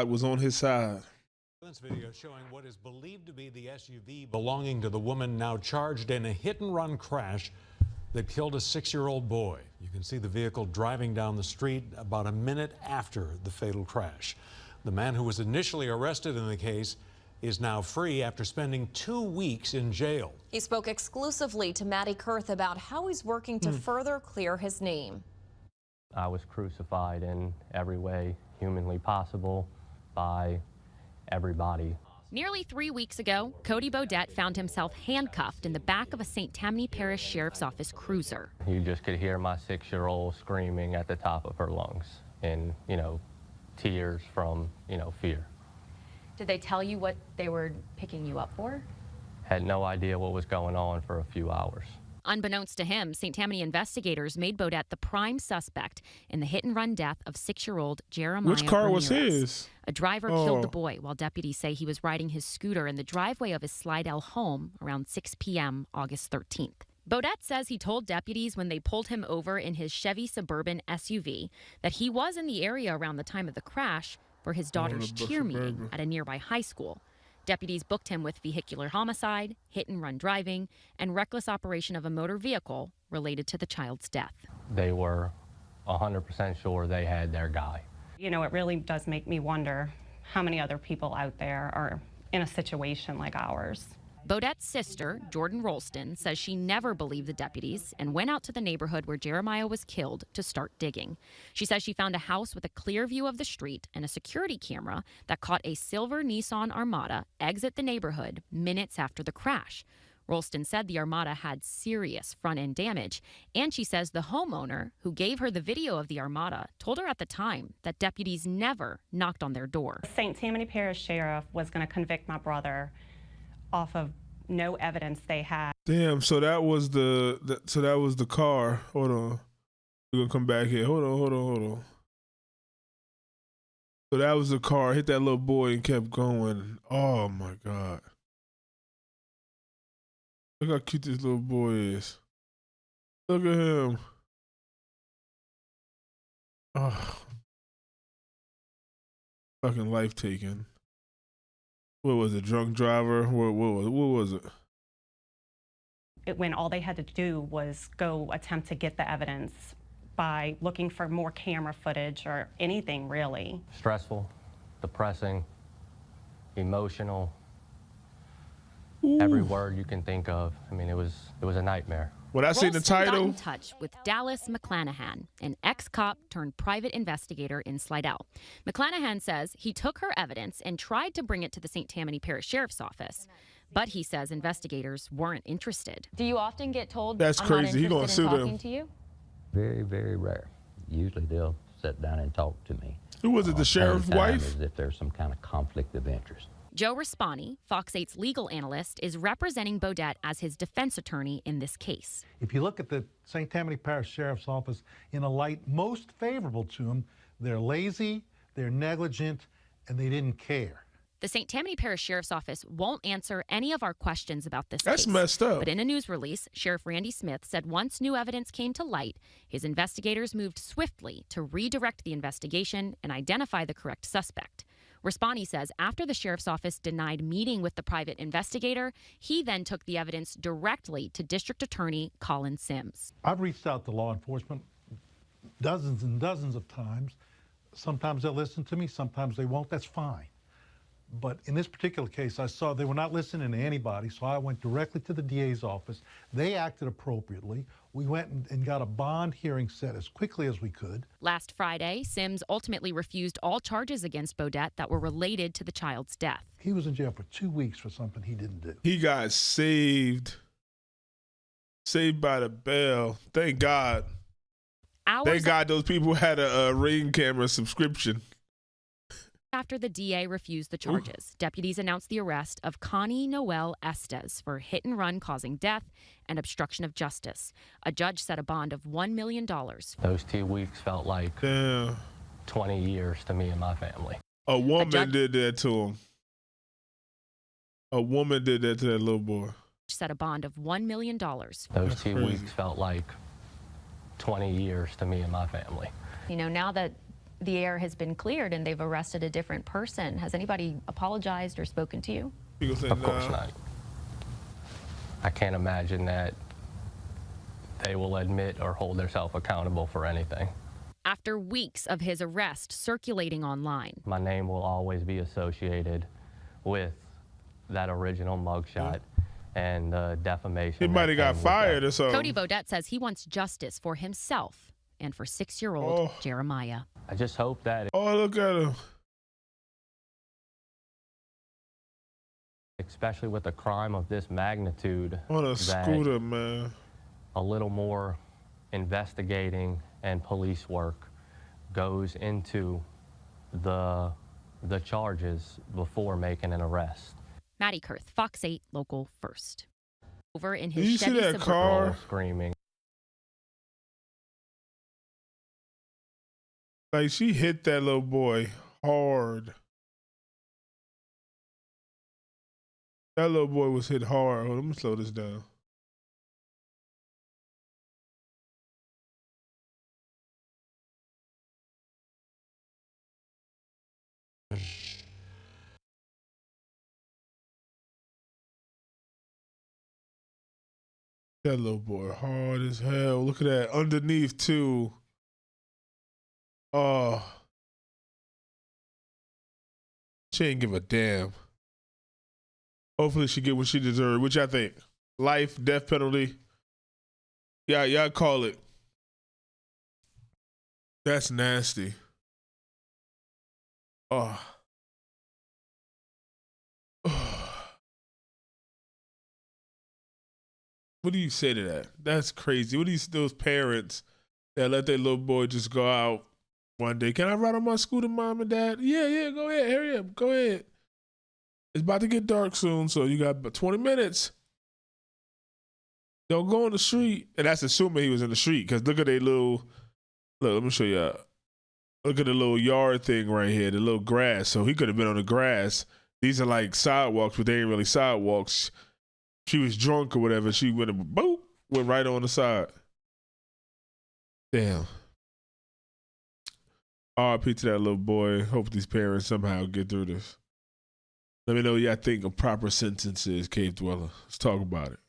was on his side. Video showing what is believed to be the SUV belonging to the woman now charged in a hit-and-run crash that killed a 6-year-old boy. You can see the vehicle driving down the street about a minute after the fatal crash. The man who was initially arrested in the case is now free after spending 2 weeks in jail. He spoke exclusively to Maddie Kurth about how he's working to further clear his name. I was crucified in every way humanly possible by everybody. Nearly 3 weeks ago, Cody Bodette found himself handcuffed in the back of a St. Tammany Parish Sheriff's Office cruiser. You just could hear my 6-year-old screaming at the top of her lungs in, tears from, fear. Did they tell you what they were picking you up for? Had no idea what was going on for a few hours. Unbeknownst to him, St. Tammany investigators made Bodette the prime suspect in the hit-and-run death of 6-year-old Jeremiah Which car was Ramirez. his? A driver killed the boy while deputies say he was riding his scooter in the driveway of his Slidell home around 6 p.m. August 13th. Bodette says he told deputies when they pulled him over in his Chevy Suburban SUV that he was in the area around the time of the crash for his daughter's cheer meeting at a nearby high school. Deputies booked him with vehicular homicide, hit-and-run driving, and reckless operation of a motor vehicle related to the child's death. They were 100% sure they had their guy. It really does make me wonder how many other people out there are in a situation like ours. Bodette's sister, Jordan Rolston, says she never believed the deputies and went out to the neighborhood where Jeremiah was killed to start digging. She says she found a house with a clear view of the street and a security camera that caught a silver Nissan Armada exit the neighborhood minutes after the crash. Rolston said the Armada had serious front-end damage, and she says the homeowner who gave her the video of the Armada told her at the time that deputies never knocked on their door. St. Tammany Parish Sheriff was going to convict my brother off of no evidence they had. Damn, so that was the car. Hold on. We're gonna come back here. Hold on. So that was the car, hit that little boy and kept going. Oh my God. Look how cute this little boy is. Look at him. Oh. Fucking life taken. What was it? Drunk driver? What was it? When all they had to do was go attempt to get the evidence by looking for more camera footage or anything really. Stressful, depressing, emotional, Ooh. every word you can think of. I mean, it was a nightmare. When I see the title, got in touch with Dallas McClanahan, an ex-cop turned private investigator in Slidell. McClanahan says he took her evidence and tried to bring it to the St. Tammany Parish Sheriff's Office, but he says investigators weren't interested. Do you often get told that's I'm crazy? He not gonna interested in sue talking them. to you? Very, very rare. Usually they'll sit down and talk to me. Who was it? The sheriff's wife? As if there's some kind of conflict of interest. Joe Rispani, Fox 8's legal analyst, is representing Bodette as his defense attorney in this case. If you look at the St. Tammany Parish Sheriff's Office in a light most favorable to them, they're lazy, they're negligent, and they didn't care. The St. Tammany Parish Sheriff's Office won't answer any of our questions about this That's case. messed up. But in a news release, Sheriff Randy Smith said once new evidence came to light, his investigators moved swiftly to redirect the investigation and identify the correct suspect. Rispani says after the sheriff's office denied meeting with the private investigator, he then took the evidence directly to District Attorney Colin Sims. I've reached out to law enforcement dozens and dozens of times. Sometimes they'll listen to me, sometimes they won't. That's fine. But in this particular case, I saw they were not listening to anybody, so I went directly to the DA's office. They acted appropriately. We went and got a bond hearing set as quickly as we could. Last Friday, Sims ultimately refused all charges against Bodette that were related to the child's death. He was in jail for 2 weeks for something he didn't do. He got saved. Saved by the bell. Thank God. Thank God those people had a Ring camera subscription. After the DA refused the charges, deputies announced the arrest of Connie Noel Estes for hit and run causing death and obstruction of justice. A judge set a bond of $1 million. Those 2 weeks felt like 20 years to me and my family. A woman did that to him. A woman did that to that little boy. Set a bond of $1 million. Those 2 weeks felt like 20 years to me and my family. You know, now that the air has been cleared and they've arrested a different person. Has anybody apologized or spoken to you? Of course not. I can't imagine that they will admit or hold themselves accountable for anything. After weeks of his arrest circulating online, My name will always be associated with that original mugshot and defamation. He might have got fired or something. Cody Bodette says he wants justice for himself and for 6-year-old Jeremiah. I just hope that, Oh, look at him. especially with a crime of this magnitude, On a that scooter, man. a little more investigating and police work goes into the charges before making an arrest. Maddie Kurth, Fox 8 Local First. Over in Did his you see Chevy that Suburban. car? Screaming. Like, she hit that little boy hard. That little boy was hit hard. Hold on, let me slow this down. That little boy hard as hell. Look at that. Underneath, too. Oh. She ain't give a damn. Hopefully she get what she deserved, which I think. Life, death penalty. Yeah, y'all call it. That's nasty. Oh. What do you say to that? That's crazy. What do you those parents that let their little boy just go out one day? Can I ride on my scooter, mom and dad? Yeah, go ahead. Hurry up. Go ahead. It's about to get dark soon, so you got about 20 minutes. Don't go on the street. And that's assuming he was in the street, because look at their little, look, let me show you. Look at the little yard thing right here, the little grass. So he could have been on the grass. These are like sidewalks, but they ain't really sidewalks. She was drunk or whatever. She went and boop, went right on the side. Damn. RIP to that little boy. Hope these parents somehow get through this. Let me know what y'all think of proper sentences, Cave Dweller. Let's talk about it.